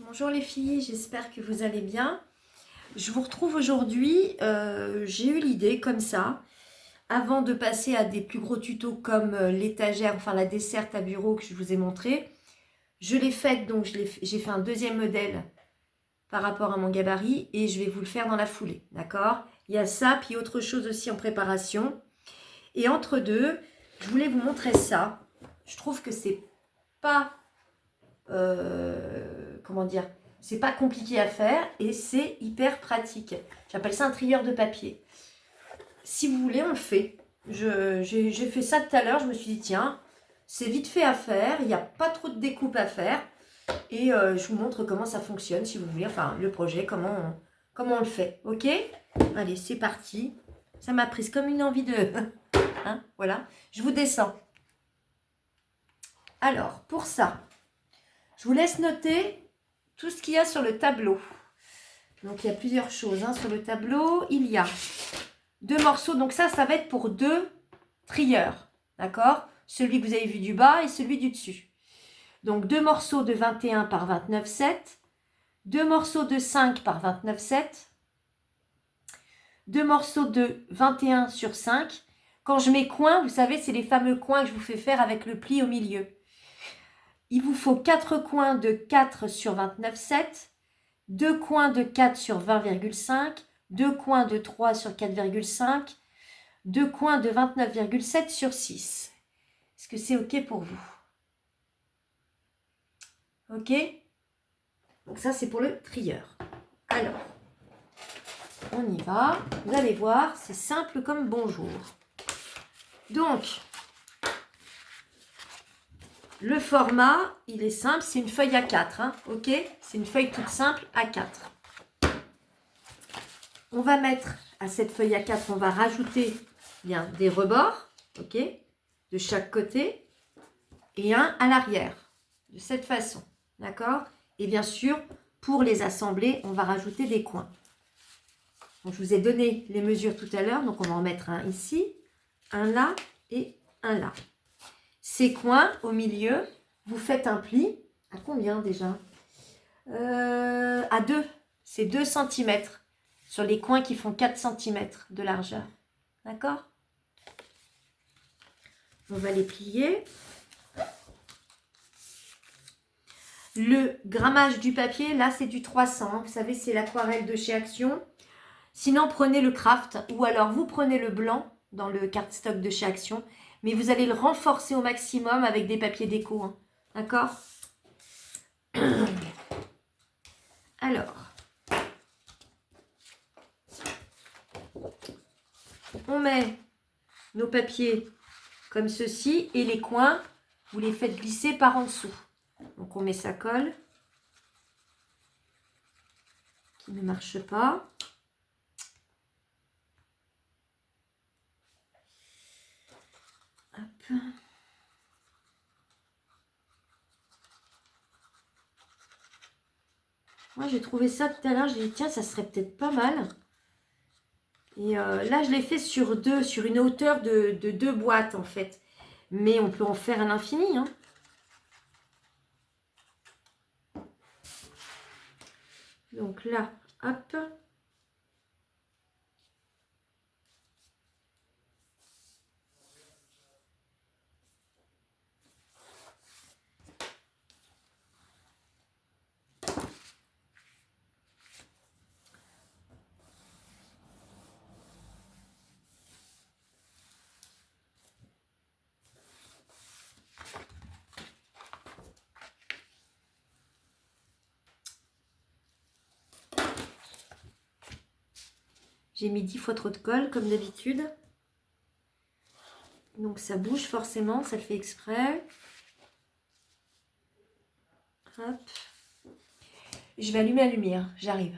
Bonjour les filles, j'espère que vous allez bien. Je vous retrouve aujourd'hui, j'ai eu l'idée comme ça, avant de passer à des plus gros tutos comme l'étagère, enfin la desserte à bureau que je vous ai montré. Je l'ai faite, donc j'ai fait un deuxième modèle par rapport à mon gabarit et je vais vous le faire dans la foulée, d'accord? Il y a ça, puis autre chose aussi en préparation. Et entre deux, je voulais vous montrer ça. Je trouve que c'est pas... comment dire, c'est pas compliqué à faire et c'est hyper pratique. J'appelle ça un trieur de papier. Si vous voulez, on le fait. J'ai fait ça tout à l'heure, je me suis dit tiens, c'est vite fait à faire, il n'y a pas trop de découpe à faire et je vous montre comment ça fonctionne si vous voulez, enfin le projet, comment on le fait, ok? Allez, c'est parti. Ça m'a prise comme une envie de... hein, voilà, je vous descends. Alors, pour ça, je vous laisse noter tout ce qu'il y a sur le tableau. Donc, il y a plusieurs choses. Sur le tableau, il y a 2 morceaux. Donc, ça va être pour 2 trieurs. D'accord? Celui que vous avez vu du bas et celui du dessus. Donc, 2 morceaux de 21 par 29,7. 2 morceaux de 5 par 29,7. 2 morceaux de 21 sur 5. Quand je mets coin, vous savez, c'est les fameux coins que je vous fais faire avec le pli au milieu. Il vous faut 4 coins de 4 sur 29,7. 2 coins de 4 sur 20,5, 2 coins de 3 sur 4,5, 2 coins de 29,7 sur 6. Est-ce que c'est OK pour vous? OK? Donc ça, c'est pour le trieur. Alors, on y va. Vous allez voir, c'est simple comme bonjour. Donc, le format, il est simple, c'est une feuille A4. OK? C'est une feuille toute simple A4. On va mettre à cette feuille A4, on va rajouter bien des rebords, ok, de chaque côté, et un à l'arrière, de cette façon, d'accord? Et bien sûr, pour les assembler, on va rajouter des coins. Donc, je vous ai donné les mesures tout à l'heure, donc on va en mettre un ici, un là et un là. Ces coins, au milieu, vous faites un pli, à combien déjà? À 2, c'est 2 cm. Sur les coins qui font 4 cm de largeur. D'accord? On va les plier. Le grammage du papier, là, c'est du 300. Vous savez, c'est l'aquarelle de chez Action. Sinon, prenez le craft ou alors vous prenez le blanc dans le cardstock de chez Action. Mais vous allez le renforcer au maximum avec des papiers déco. Hein. D'accord? Alors, on met nos papiers comme ceci et les coins, vous les faites glisser par en dessous. Donc on met sa colle qui ne marche pas. Hop. Moi j'ai trouvé ça tout à l'heure, j'ai dit tiens ça serait peut-être pas mal. Et là je l'ai fait sur une hauteur de 2 boîtes en fait. Mais on peut en faire à l'infini. Hein. Donc là, hop. J'ai mis 10 fois trop de colle comme d'habitude. Donc ça bouge forcément, ça le fait exprès. Hop. Je vais allumer la lumière, j'arrive.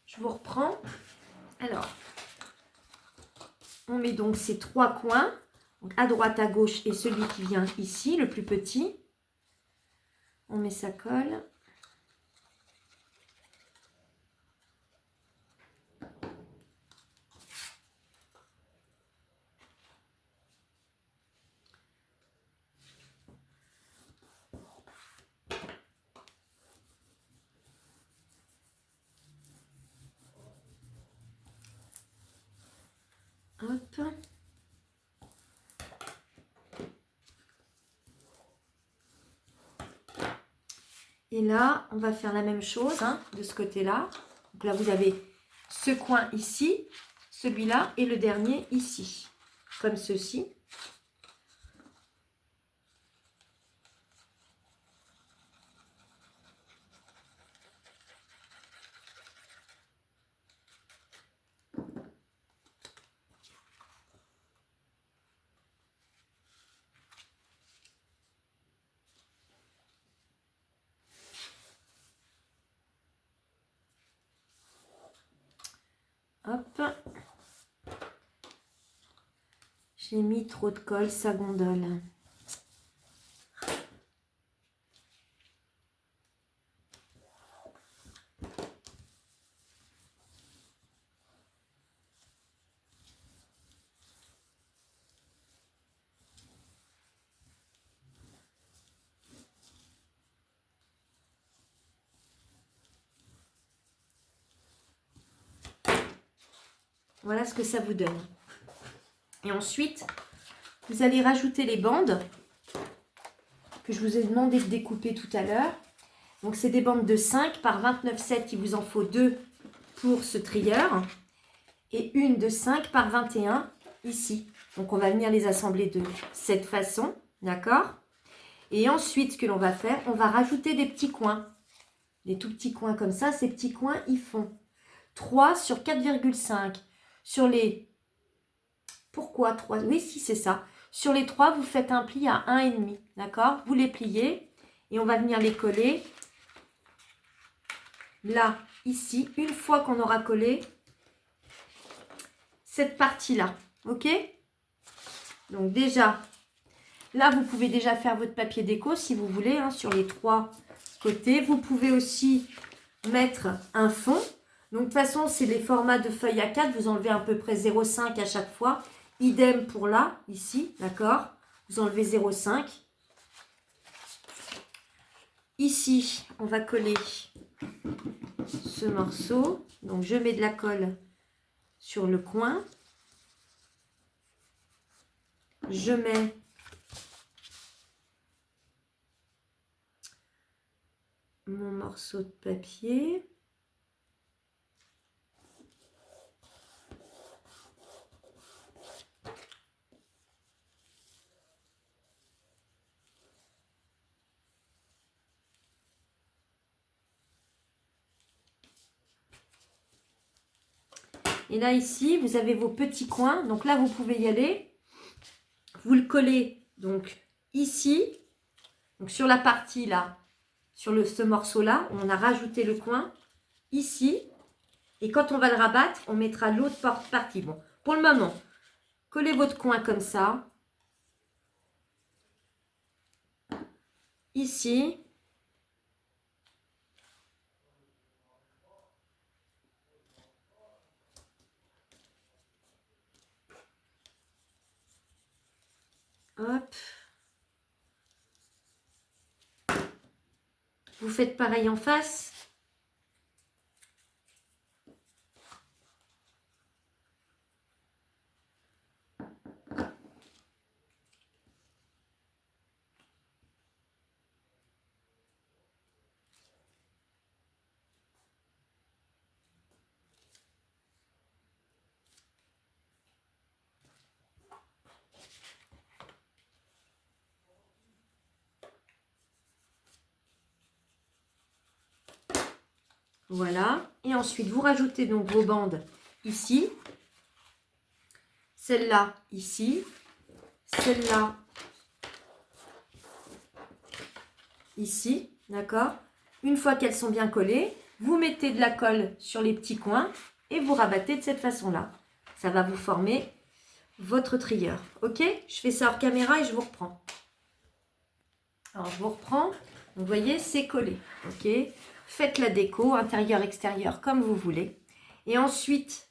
Je vous reprends. Alors, on met donc ces 3 coins, donc à droite, à gauche et celui qui vient ici, le plus petit. On met sa colle. Hop. Et là, on va faire la même chose hein, de ce côté-là. Donc là, vous avez ce coin ici, celui-là et le dernier ici, comme ceci. Hop. J'ai mis trop de colle, ça gondole. Voilà ce que ça vous donne. Et ensuite, vous allez rajouter les bandes que je vous ai demandé de découper tout à l'heure. Donc, c'est des bandes de 5 par 29,7. Il vous en faut 2 pour ce trieur. Et une de 5 par 21 ici. Donc, on va venir les assembler de cette façon. D'accord? Et ensuite, ce que l'on va faire, on va rajouter des petits coins. Des tout petits coins comme ça. Ces petits coins, ils font 3 sur 4,5. Sur les... Pourquoi 3? Oui, si, c'est ça. Sur les 3, vous faites un pli à 1,5. D'accord? Vous les pliez et on va venir les coller là, ici, une fois qu'on aura collé cette partie-là. Ok? Donc déjà, là, vous pouvez déjà faire votre papier déco si vous voulez, hein, sur les 3 côtés. Vous pouvez aussi mettre un fond. Donc, de toute façon, c'est les formats de feuilles A4. Vous enlevez à peu près 0,5 à chaque fois. Idem pour là, ici, d'accord? Vous enlevez 0,5. Ici, on va coller ce morceau. Donc, je mets de la colle sur le coin. Je mets mon morceau de papier. Et là, ici, vous avez vos petits coins. Donc là, vous pouvez y aller. Vous le collez donc ici. Donc sur la partie là, sur ce morceau-là, on a rajouté le coin ici. Et quand on va le rabattre, on mettra l'autre partie. Bon, pour le moment, collez votre coin comme ça. Ici. Hop. Vous faites pareil en face. Voilà. Et ensuite, vous rajoutez donc vos bandes ici. Celle-là ici. Celle-là ici. D'accord? Une fois qu'elles sont bien collées, vous mettez de la colle sur les petits coins et vous rabattez de cette façon-là. Ça va vous former votre trieur. Ok? Je fais ça hors caméra et je vous reprends. Alors, je vous reprends. Donc, vous voyez, c'est collé. Ok? Faites la déco, intérieur, extérieur, comme vous voulez. Et ensuite,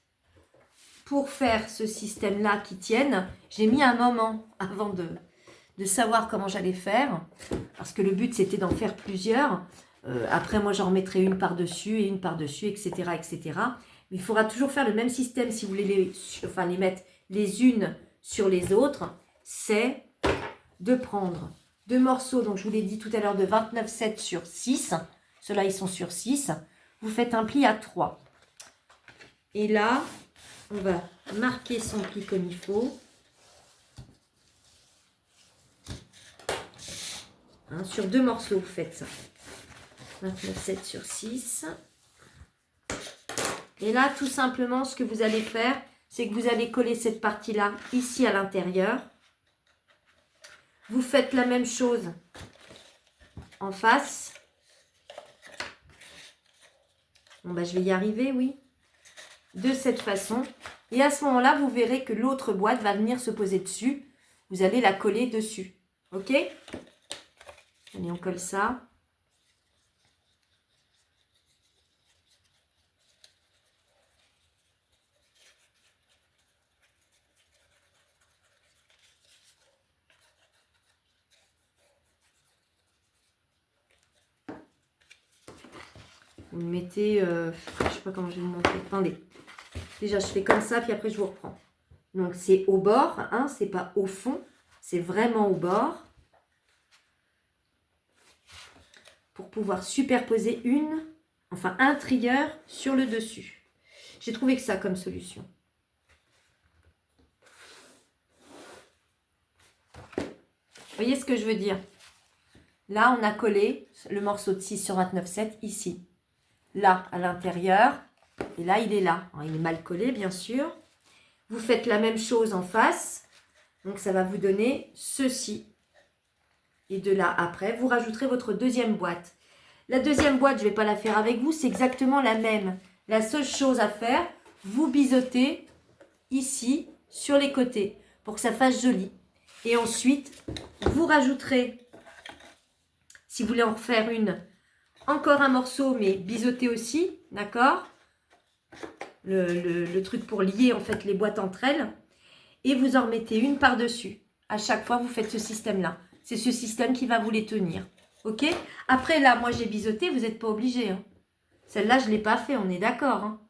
pour faire ce système-là qui tienne, j'ai mis un moment avant de savoir comment j'allais faire. Parce que le but, c'était d'en faire plusieurs. Après, moi, j'en remettrai une par-dessus et une par-dessus, etc., etc. Mais il faudra toujours faire le même système si vous voulez les mettre les unes sur les autres, c'est de prendre 2 morceaux, donc je vous l'ai dit tout à l'heure, de 29,7 sur 6. Ceux-là, ils sont sur 6. Vous faites un pli à 3. Et là, on va marquer son pli comme il faut. Hein, sur 2 morceaux, vous faites ça. 29,7 sur 6. Et là, tout simplement, ce que vous allez faire, c'est que vous allez coller cette partie-là ici à l'intérieur. Vous faites la même chose en face. Bon, bah, je vais y arriver, oui. De cette façon. Et à ce moment-là, vous verrez que l'autre boîte va venir se poser dessus. Vous allez la coller dessus. OK? Allez, on colle ça. Vous le mettez, je sais pas comment je vais vous montrer. Attendez. Déjà, je fais comme ça, puis après, je vous reprends. Donc, c'est au bord, hein, c'est pas au fond. C'est vraiment au bord. Pour pouvoir superposer un trieur sur le dessus. J'ai trouvé que ça comme solution. Vous voyez ce que je veux dire? Là, on a collé le morceau de 6 sur 29,7 ici. Là, à l'intérieur. Et là, il est là. Alors, il est mal collé, bien sûr. Vous faites la même chose en face. Donc, ça va vous donner ceci. Et de là, après, vous rajouterez votre deuxième boîte. La deuxième boîte, je ne vais pas la faire avec vous. C'est exactement la même. La seule chose à faire, vous biseautez ici, sur les côtés, pour que ça fasse joli. Et ensuite, vous rajouterez, si vous voulez en refaire une, encore un morceau, mais biseauté aussi, d'accord? Le truc pour lier en fait les boîtes entre elles. Et vous en remettez une par-dessus. À chaque fois, vous faites ce système-là. C'est ce système qui va vous les tenir. Ok? Après, là, moi, j'ai biseauté. Vous n'êtes pas obligé. Hein. Celle-là, je ne l'ai pas fait. On est d'accord. Hein.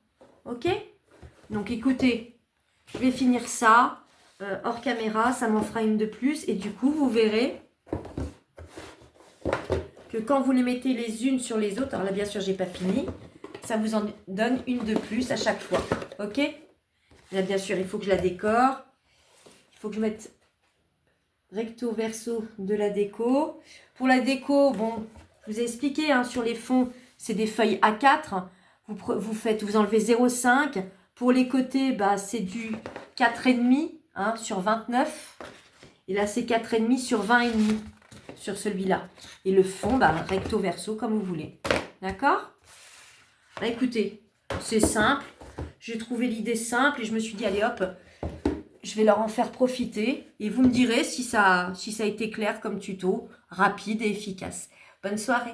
Ok? Donc, écoutez, je vais finir ça hors caméra. Ça m'en fera une de plus. Et du coup, vous verrez que quand vous les mettez les unes sur les autres, alors là, bien sûr, j'ai pas fini. Ça vous en donne une de plus à chaque fois. Ok? Là, bien sûr, il faut que je la décore. Il faut que je mette recto verso de la déco. Pour la déco, bon, je vous ai expliqué, hein, sur les fonds, c'est des feuilles A4. Vous enlevez 0,5. Pour les côtés, bah, c'est du 4,5 hein, sur 29. Et là, c'est 4,5 sur 20,5 sur celui-là. Et le fond, bah, recto verso, comme vous voulez. D'accord? Bah, écoutez, c'est simple. J'ai trouvé l'idée simple et je me suis dit, allez hop, je vais leur en faire profiter. Et vous me direz si ça a été clair comme tuto, rapide et efficace. Bonne soirée.